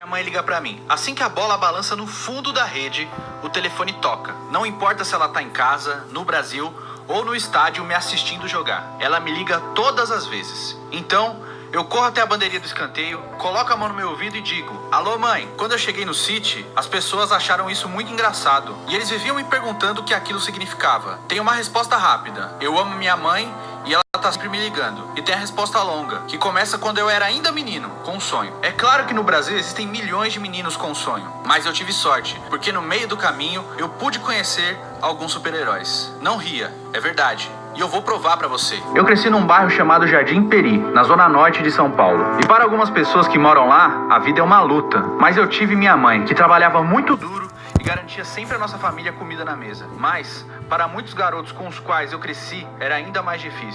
Minha mãe liga pra mim. Assim que a bola balança no fundo da rede, o telefone toca. Não importa se ela tá em casa, no Brasil ou no estádio me assistindo jogar. Ela me liga todas as vezes. Então, eu corro até a bandeirinha do escanteio, coloco a mão no meu ouvido e digo: alô mãe. Quando eu cheguei no City, as pessoas acharam isso muito engraçado. E eles viviam me perguntando o que aquilo significava. Tem uma resposta rápida. Eu amo minha mãe e ela tá sempre me ligando. E tem a resposta longa, que começa quando eu era ainda menino, com um sonho. É claro que no Brasil existem milhões de meninos com um sonho, mas eu tive sorte, porque no meio do caminho eu pude conhecer alguns super-heróis. Não ria, é verdade. E eu vou provar pra você. Eu cresci num bairro chamado Jardim Peri, na zona norte de São Paulo. E para algumas pessoas que moram lá, a vida é uma luta. Mas eu tive minha mãe, que trabalhava muito duro e garantia sempre a nossa família comida na mesa. Mas, para muitos garotos com os quais eu cresci, era ainda mais difícil.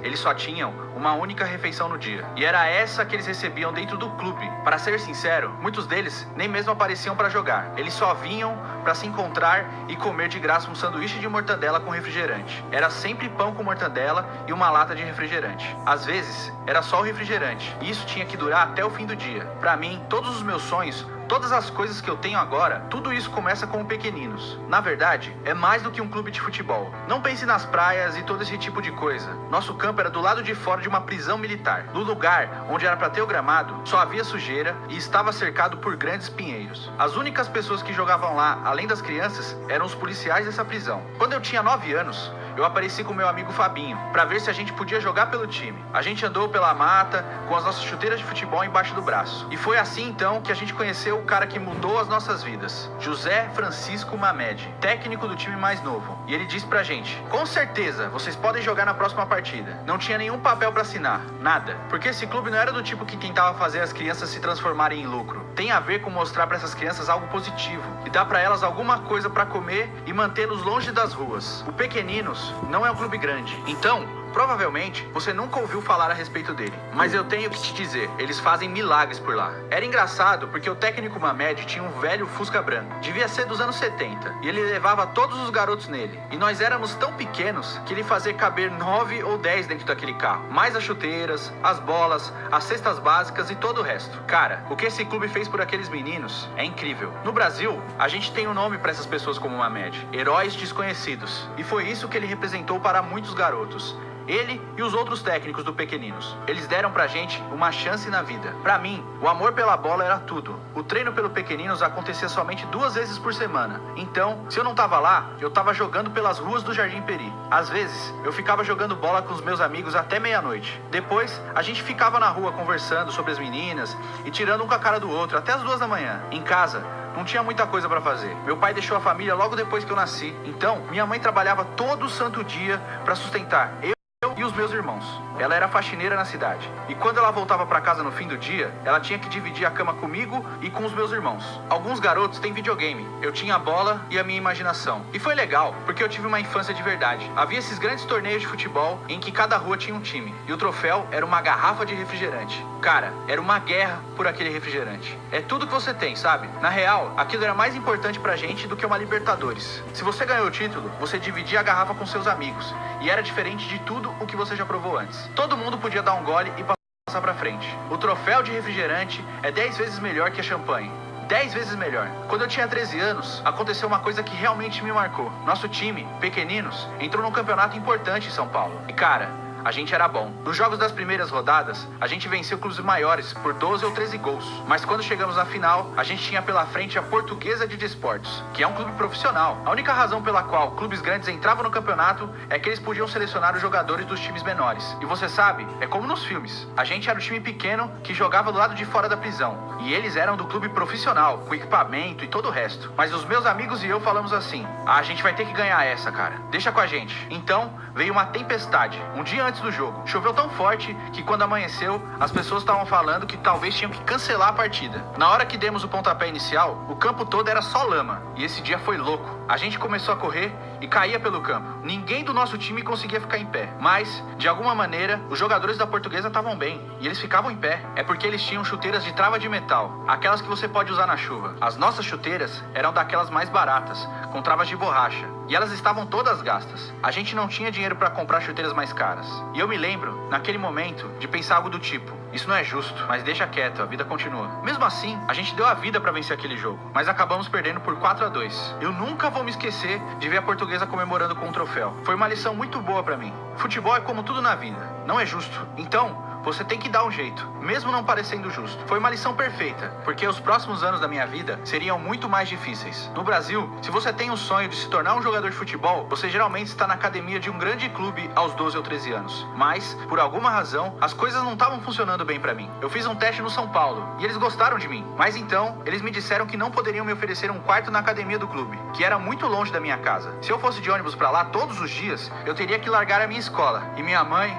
Eles só tinham uma única refeição no dia. E era essa que eles recebiam dentro do clube. Para ser sincero, muitos deles nem mesmo apareciam para jogar. Eles só vinham para se encontrar e comer de graça um sanduíche de mortadela com refrigerante. Era sempre pão com mortadela e uma lata de refrigerante. Às vezes, era só o refrigerante. E isso tinha que durar até o fim do dia. Para mim, todos os meus sonhos, todas as coisas que eu tenho agora, tudo isso começa com o Pequeninos. Na verdade, é mais do que um clube de futebol. Não pense nas praias e todo esse tipo de coisa. Nosso campo era do lado de fora de uma prisão militar. No lugar onde era para ter o gramado, só havia sujeira e estava cercado por grandes pinheiros. As únicas pessoas que jogavam lá, além das crianças, eram os policiais dessa prisão. Quando eu tinha 9 anos, eu apareci com meu amigo Fabinho, para ver se a gente podia jogar pelo time. A gente andou pela mata, com as nossas chuteiras de futebol embaixo do braço. E foi assim então que a gente conheceu o cara que mudou as nossas vidas, José Francisco Mamed, técnico do time mais novo. E ele disse pra gente: com certeza, vocês podem jogar na próxima partida. Não tinha nenhum papel pra assinar, nada. Porque esse clube não era do tipo que tentava fazer as crianças se transformarem em lucro. Tem a ver com mostrar pra essas crianças algo positivo e dar pra elas alguma coisa pra comer e mantê-los longe das ruas. O Pequeninos não é um clube grande, então provavelmente você nunca ouviu falar a respeito dele. Mas eu tenho que te dizer, eles fazem milagres por lá. Era engraçado porque o técnico Mamed tinha um velho Fusca branco. Devia ser dos anos 70. E ele levava todos os garotos nele. E nós éramos tão pequenos que ele fazia caber 9 ou 10 dentro daquele carro. Mais as chuteiras, as bolas, as cestas básicas e todo o resto. Cara, o que esse clube fez por aqueles meninos é incrível. No Brasil, a gente tem um nome para essas pessoas como Mamed: heróis desconhecidos. E foi isso que ele representou para muitos garotos. Ele e os outros técnicos do Pequeninos. Eles deram pra gente uma chance na vida. Pra mim, o amor pela bola era tudo. O treino pelo Pequeninos acontecia somente 2 vezes por semana. Então, se eu não tava lá, eu tava jogando pelas ruas do Jardim Peri. Às vezes, eu ficava jogando bola com os meus amigos até meia-noite. Depois, a gente ficava na rua conversando sobre as meninas e tirando um com a cara do outro até as 2 da manhã. Em casa, não tinha muita coisa pra fazer. Meu pai deixou a família logo depois que eu nasci. Então, minha mãe trabalhava todo santo dia pra sustentar eu e os meus irmãos. Ela era faxineira na cidade. E quando ela voltava pra casa no fim do dia, ela tinha que dividir a cama comigo e com os meus irmãos. Alguns garotos têm videogame. Eu tinha a bola e a minha imaginação. E foi legal, porque eu tive uma infância de verdade. Havia esses grandes torneios de futebol em que cada rua tinha um time. E o troféu era uma garrafa de refrigerante. Cara, era uma guerra por aquele refrigerante. É tudo que você tem, sabe? Na real, aquilo era mais importante pra gente do que uma Libertadores. Se você ganhou o título, você dividia a garrafa com seus amigos. E era diferente de tudo o que você já provou antes. Todo mundo podia dar um gole e passar pra frente. O troféu de refrigerante é 10 vezes melhor que a champanhe. 10 vezes melhor. Quando eu tinha 13 anos, aconteceu uma coisa que realmente me marcou. Nosso time, Pequeninos, entrou num campeonato importante em São Paulo. E cara, a gente era bom. Nos jogos das primeiras rodadas, a gente venceu clubes maiores por 12 ou 13 gols. Mas quando chegamos na final, a gente tinha pela frente a Portuguesa de Desportos, que é um clube profissional. A única razão pela qual clubes grandes entravam no campeonato é que eles podiam selecionar os jogadores dos times menores. E você sabe, é como nos filmes. A gente era o time pequeno que jogava do lado de fora da prisão. E eles eram do clube profissional, com equipamento e todo o resto. Mas os meus amigos e eu falamos assim: a gente vai ter que ganhar essa, cara. Deixa com a gente. Então, veio uma tempestade. Um dia antes do jogo, choveu tão forte que quando amanheceu, as pessoas estavam falando que talvez tinham que cancelar a partida. Na hora que demos o pontapé inicial, o campo todo era só lama. E esse dia foi louco. A gente começou a correr e caía pelo campo. Ninguém do nosso time conseguia ficar em pé. Mas, de alguma maneira, os jogadores da Portuguesa estavam bem. E eles ficavam em pé. É porque eles tinham chuteiras de trava de metal. Aquelas que você pode usar na chuva. As nossas chuteiras eram daquelas mais baratas, com travas de borracha, e elas estavam todas gastas. A gente não tinha dinheiro para comprar chuteiras mais caras. E eu me lembro, naquele momento, de pensar algo do tipo: isso não é justo, mas deixa quieto, a vida continua. Mesmo assim, a gente deu a vida para vencer aquele jogo, mas acabamos perdendo por 4-2. Eu nunca vou me esquecer de ver a Portuguesa comemorando com um troféu. Foi uma lição muito boa para mim. Futebol é como tudo na vida, não é justo. Então, você tem que dar um jeito, mesmo não parecendo justo. Foi uma lição perfeita, porque os próximos anos da minha vida seriam muito mais difíceis. No Brasil, se você tem o sonho de se tornar um jogador de futebol, você geralmente está na academia de um grande clube aos 12 ou 13 anos. Mas, por alguma razão, as coisas não estavam funcionando bem pra mim. Eu fiz um teste no São Paulo, e eles gostaram de mim. Mas então, eles me disseram que não poderiam me oferecer um quarto na academia do clube, que era muito longe da minha casa. Se eu fosse de ônibus pra lá todos os dias, eu teria que largar a minha escola. E minha mãe,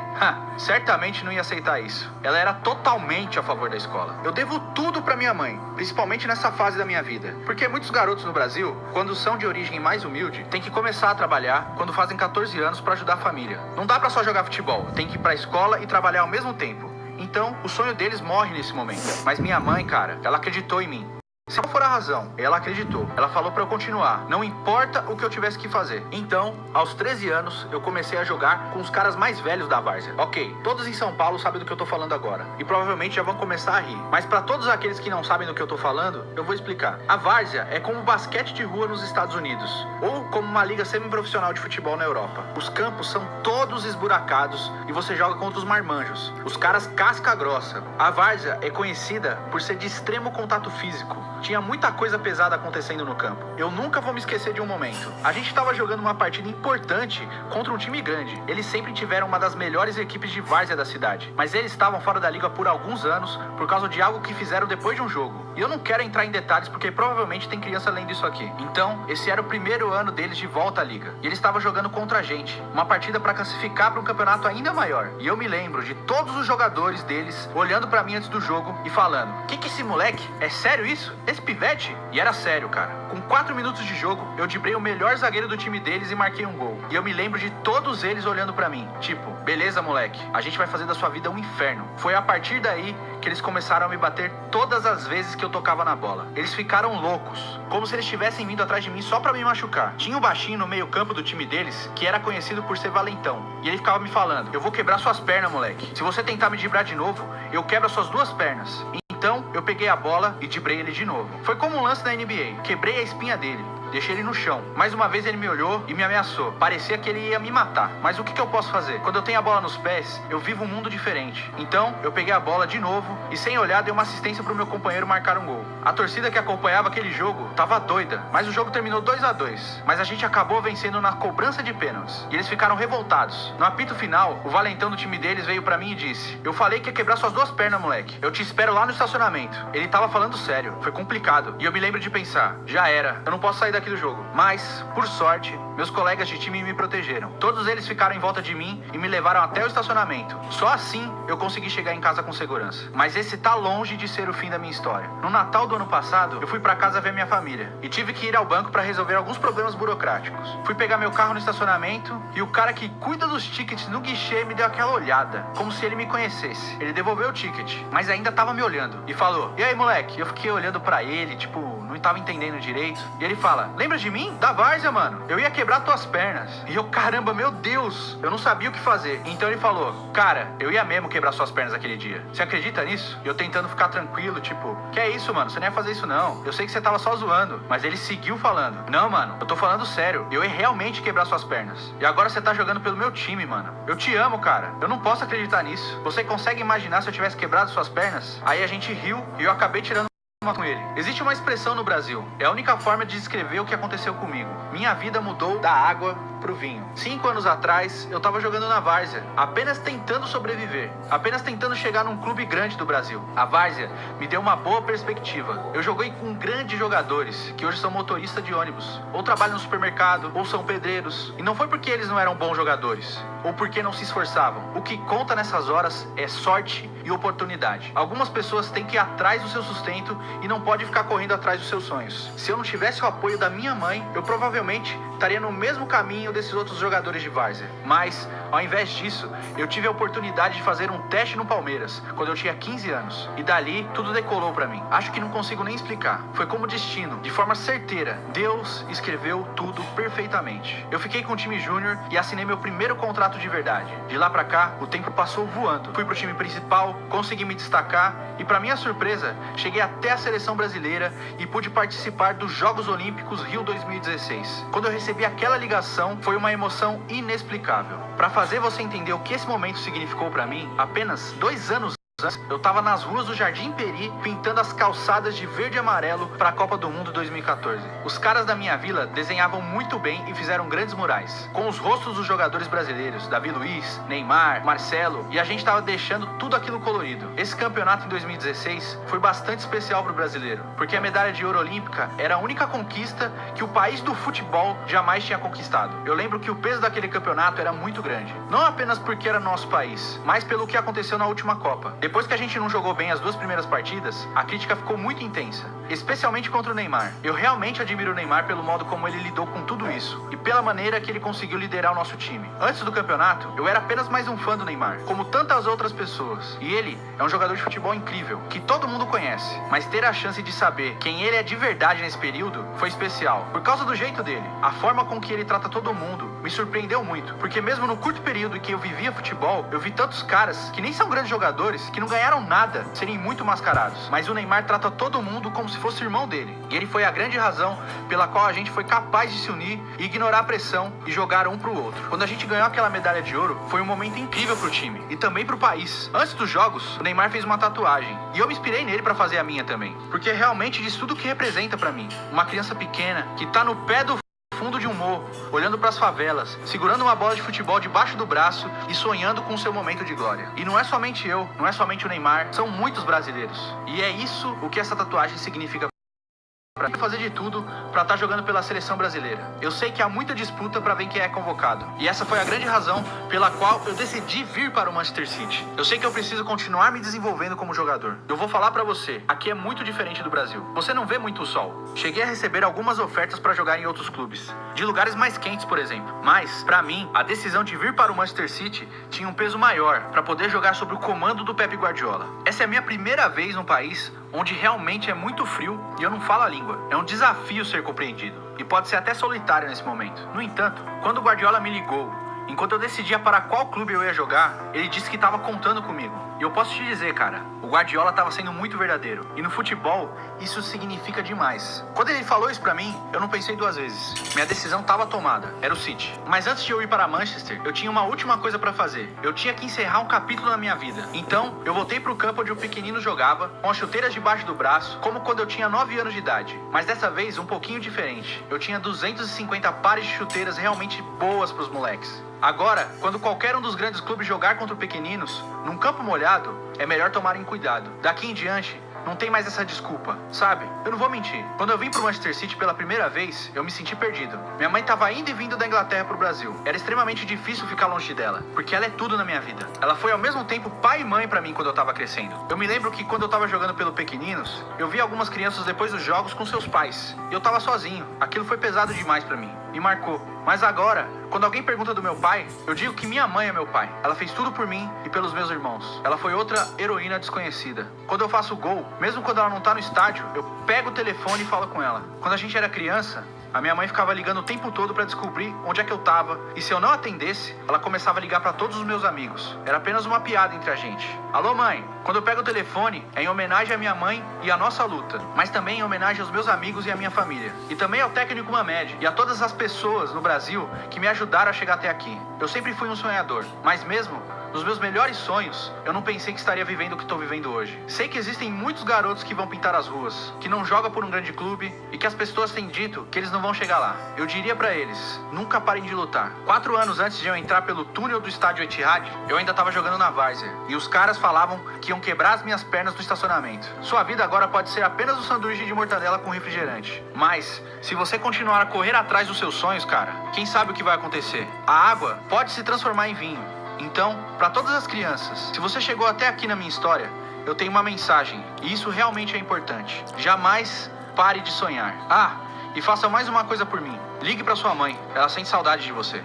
certamente não ia aceitar isso. Ela era totalmente a favor da escola. Eu devo tudo pra minha mãe, principalmente nessa fase da minha vida. Porque muitos garotos no Brasil, quando são de origem mais humilde, têm que começar a trabalhar quando fazem 14 anos pra ajudar a família. Não dá pra só jogar futebol, tem que ir pra escola e trabalhar ao mesmo tempo. Então, o sonho deles morre nesse momento. Mas minha mãe, cara, ela acreditou em mim. Se não for a razão, ela acreditou. Ela falou pra eu continuar, não importa o que eu tivesse que fazer. Então, aos 13 anos, eu comecei a jogar com os caras mais velhos da várzea. Ok, todos em São Paulo sabem do que eu tô falando agora, e provavelmente já vão começar a rir. Mas pra todos aqueles que não sabem do que eu tô falando, eu vou explicar. A várzea é como basquete de rua nos Estados Unidos, ou como uma liga semi-profissional de futebol na Europa. Os campos são todos esburacados e você joga contra os marmanjos, os caras casca grossa. A várzea é conhecida por ser de extremo contato físico. Tinha muita coisa pesada acontecendo no campo. Eu nunca vou me esquecer de um momento. A gente estava jogando uma partida importante contra um time grande. Eles sempre tiveram uma das melhores equipes de várzea da cidade. Mas eles estavam fora da liga por alguns anos por causa de algo que fizeram depois de um jogo. E eu não quero entrar em detalhes porque provavelmente tem criança lendo isso aqui. Então, esse era o primeiro ano deles de volta à liga. E eles estavam jogando contra a gente. Uma partida para classificar para um campeonato ainda maior. E eu me lembro de todos os jogadores deles olhando para mim antes do jogo e falando: que esse moleque? É sério isso? Esse pivete? E era sério, cara. Com 4 minutos de jogo, eu driblei o melhor zagueiro do time deles e marquei um gol. E eu me lembro de todos eles olhando pra mim, tipo: beleza, moleque, a gente vai fazer da sua vida um inferno. Foi a partir daí que eles começaram a me bater todas as vezes que eu tocava na bola. Eles ficaram loucos, como se eles tivessem vindo atrás de mim só pra me machucar. Tinha um baixinho no meio campo do time deles, que era conhecido por ser valentão. E ele ficava me falando: eu vou quebrar suas pernas, moleque. Se você tentar me driblar de novo, eu quebro as suas 2 pernas. Então, eu peguei a bola e driblei ele de novo. Foi como um lance na NBA. Quebrei a espinha dele. Deixei ele no chão. Mais uma vez ele me olhou e me ameaçou. Parecia que ele ia me matar. Mas o que eu posso fazer? Quando eu tenho a bola nos pés, eu vivo um mundo diferente. Então, eu peguei a bola de novo e sem olhar dei uma assistência pro meu companheiro marcar um gol. A torcida que acompanhava aquele jogo tava doida, mas o jogo terminou 2-2. Mas a gente acabou vencendo na cobrança de pênaltis. E eles ficaram revoltados. No apito final, o valentão do time deles veio pra mim e disse: eu falei que ia quebrar suas 2 pernas, moleque. Eu te espero lá no estacionamento. Ele tava falando sério. Foi complicado. E eu me lembro de pensar: já era. Eu não posso sair daqui do jogo. Mas, por sorte, meus colegas de time me protegeram. Todos eles ficaram em volta de mim e me levaram até o estacionamento. Só assim eu consegui chegar em casa com segurança. Mas esse tá longe de ser o fim da minha história. No Natal do ano passado, eu fui pra casa ver minha família e tive que ir ao banco pra resolver alguns problemas burocráticos. Fui pegar meu carro no estacionamento e o cara que cuida dos tickets no guichê me deu aquela olhada, como se ele me conhecesse. Ele devolveu o ticket, mas ainda tava me olhando e falou: e aí, moleque? Eu fiquei olhando pra ele, tipo, não tava entendendo direito. E ele fala: lembra de mim? Da várzea, mano. Eu ia quebrar tuas pernas. E eu, caramba, meu Deus, eu não sabia o que fazer. Então ele falou: cara, eu ia mesmo quebrar suas pernas aquele dia. Você acredita nisso? E eu tentando ficar tranquilo, tipo: que é isso, mano? Você não ia fazer isso não. Eu sei que você tava só zoando. Mas ele seguiu falando: não, mano, eu tô falando sério. Eu ia realmente quebrar suas pernas. E agora você tá jogando pelo meu time, mano. Eu te amo, cara. Eu não posso acreditar nisso. Você consegue imaginar se eu tivesse quebrado suas pernas? Aí a gente riu e eu acabei tirando com ele. Existe uma expressão no Brasil. É a única forma de descrever o que aconteceu comigo. Minha vida mudou da água pro vinho. 5 anos atrás, eu tava jogando na várzea, apenas tentando sobreviver, apenas tentando chegar num clube grande do Brasil. A várzea me deu uma boa perspectiva. Eu joguei com grandes jogadores, que hoje são motoristas de ônibus, ou trabalham no supermercado, ou são pedreiros. E não foi porque eles não eram bons jogadores, ou porque não se esforçavam. O que conta nessas horas é sorte e oportunidade. Algumas pessoas têm que ir atrás do seu sustento e não pode ficar correndo atrás dos seus sonhos. Se eu não tivesse o apoio da minha mãe, eu provavelmente estaria no mesmo caminho desses outros jogadores de várzea. Mas, ao invés disso, eu tive a oportunidade de fazer um teste no Palmeiras, quando eu tinha 15 anos. E dali, tudo decolou pra mim. Acho que não consigo nem explicar. Foi como destino, de forma certeira. Deus escreveu tudo perfeitamente. Eu fiquei com o time júnior e assinei meu primeiro contrato de verdade. De lá pra cá, o tempo passou voando. Fui pro time principal, consegui me destacar e, pra minha surpresa, cheguei até a seleção brasileira e pude participar dos Jogos Olímpicos Rio 2016. Quando eu recebi aquela ligação, foi uma emoção inexplicável. Pra fazer você entender o que esse momento significou pra mim, apenas 2 anos antes, eu tava nas ruas do Jardim Peri, pintando as calçadas de verde e amarelo para a Copa do Mundo 2014. Os caras da minha vila desenhavam muito bem e fizeram grandes murais, com os rostos dos jogadores brasileiros, Davi Luiz, Neymar, Marcelo, e a gente tava deixando tudo aquilo colorido. Esse campeonato em 2016 foi bastante especial pro brasileiro, porque a medalha de ouro olímpica era a única conquista que o país do futebol jamais tinha conquistado. Eu lembro que o peso daquele campeonato era muito grande, não apenas porque era nosso país, mas pelo que aconteceu na última Copa. Depois que a gente não jogou bem as 2 primeiras partidas, a crítica ficou muito intensa, especialmente contra o Neymar. Eu realmente admiro o Neymar pelo modo como ele lidou com tudo isso e pela maneira que ele conseguiu liderar o nosso time. Antes do campeonato, eu era apenas mais um fã do Neymar, como tantas outras pessoas. E ele é um jogador de futebol incrível, que todo mundo conhece, mas ter a chance de saber quem ele é de verdade nesse período foi especial, por causa do jeito dele. A forma com que ele trata todo mundo me surpreendeu muito, porque mesmo no curto período em que eu vivia futebol, eu vi tantos caras que nem são grandes jogadores, que não ganharam nada, serem muito mascarados. Mas o Neymar trata todo mundo como se fosse irmão dele. E ele foi a grande razão pela qual a gente foi capaz de se unir e ignorar a pressão e jogar um pro outro. Quando a gente ganhou aquela medalha de ouro, foi um momento incrível pro time e também pro país. Antes dos jogos, o Neymar fez uma tatuagem e eu me inspirei nele pra fazer a minha também, porque realmente diz tudo o que representa pra mim. Uma criança pequena que tá no pé do fundo de um morro, olhando para as favelas, segurando uma bola de futebol debaixo do braço e sonhando com seu momento de glória. E não é somente eu, não é somente o Neymar, são muitos brasileiros. E é isso o que essa tatuagem significa pra mim. Fazer de tudo para estar jogando pela seleção brasileira. Eu sei que há muita disputa para ver quem é convocado. E essa foi a grande razão pela qual eu decidi vir para o Manchester City. Eu sei que eu preciso continuar me desenvolvendo como jogador. Eu vou falar para você, aqui é muito diferente do Brasil. Você não vê muito o sol. Cheguei a receber algumas ofertas para jogar em outros clubes, de lugares mais quentes, por exemplo. Mas, para mim, a decisão de vir para o Manchester City tinha um peso maior para poder jogar sob o comando do Pep Guardiola. Essa é a minha primeira vez num país onde realmente é muito frio e eu não falo a língua. É um desafio ser compreendido e pode ser até solitário nesse momento. No entanto, quando o Guardiola me ligou, enquanto eu decidia para qual clube eu ia jogar, ele disse que estava contando comigo. E eu posso te dizer, cara, o Guardiola estava sendo muito verdadeiro. E no futebol, isso significa demais. Quando ele falou isso pra mim, eu não pensei 2 vezes. Minha decisão estava tomada, era o City. Mas antes de eu ir para Manchester, eu tinha uma última coisa para fazer. Eu tinha que encerrar um capítulo na minha vida. Então, eu voltei pro campo onde o pequenino jogava, com as chuteiras debaixo do braço, como quando eu tinha 9 anos de idade. Mas dessa vez, um pouquinho diferente. Eu tinha 250 pares de chuteiras realmente boas pros moleques. Agora, quando qualquer um dos grandes clubes jogar contra pequeninos, num campo molhado, é melhor tomarem cuidado. Daqui em diante, não tem mais essa desculpa, sabe? Eu não vou mentir. Quando eu vim pro Manchester City pela primeira vez, eu me senti perdido. Minha mãe tava indo e vindo da Inglaterra pro Brasil. Era extremamente difícil ficar longe dela, porque ela é tudo na minha vida. Ela foi ao mesmo tempo pai e mãe pra mim quando eu tava crescendo. Eu me lembro que quando eu tava jogando pelo Pequeninos, eu vi algumas crianças depois dos jogos com seus pais. E eu tava sozinho. Aquilo foi pesado demais pra mim. Me marcou. Mas agora, quando alguém pergunta do meu pai, eu digo que minha mãe é meu pai. Ela fez tudo por mim e pelos meus irmãos. Ela foi outra heroína desconhecida. Quando eu faço gol, mesmo quando ela não tá no estádio, eu pego o telefone e falo com ela. Quando a gente era criança, a minha mãe ficava ligando o tempo todo pra descobrir onde é que eu tava. E se eu não atendesse, ela começava a ligar pra todos os meus amigos. Era apenas uma piada entre a gente. Alô, mãe? Quando eu pego o telefone, é em homenagem à minha mãe e à nossa luta. Mas também em homenagem aos meus amigos e à minha família. E também ao técnico Mamed e a todas as pessoas no Brasil que me ajudaram a chegar até aqui. Eu sempre fui um sonhador. Mas mesmo nos meus melhores sonhos, eu não pensei que estaria vivendo o que estou vivendo hoje. Sei que existem muitos garotos que vão pintar as ruas, que não jogam por um grande clube e que as pessoas têm dito que eles não vão chegar lá. Eu diria pra eles, nunca parem de lutar. 4 anos antes de eu entrar pelo túnel do estádio Etihad, eu ainda estava jogando na várzea. E os caras falavam que iam quebrar as minhas pernas no estacionamento. Sua vida agora pode ser apenas um sanduíche de mortadela com refrigerante. Mas, se você continuar a correr atrás dos seus sonhos, cara, quem sabe o que vai acontecer? A água pode se transformar em vinho. Então, para todas as crianças, se você chegou até aqui na minha história, eu tenho uma mensagem, e isso realmente é importante. Jamais pare de sonhar. Ah, E faça mais uma coisa por mim. Ligue para sua mãe. Ela sente saudade de você.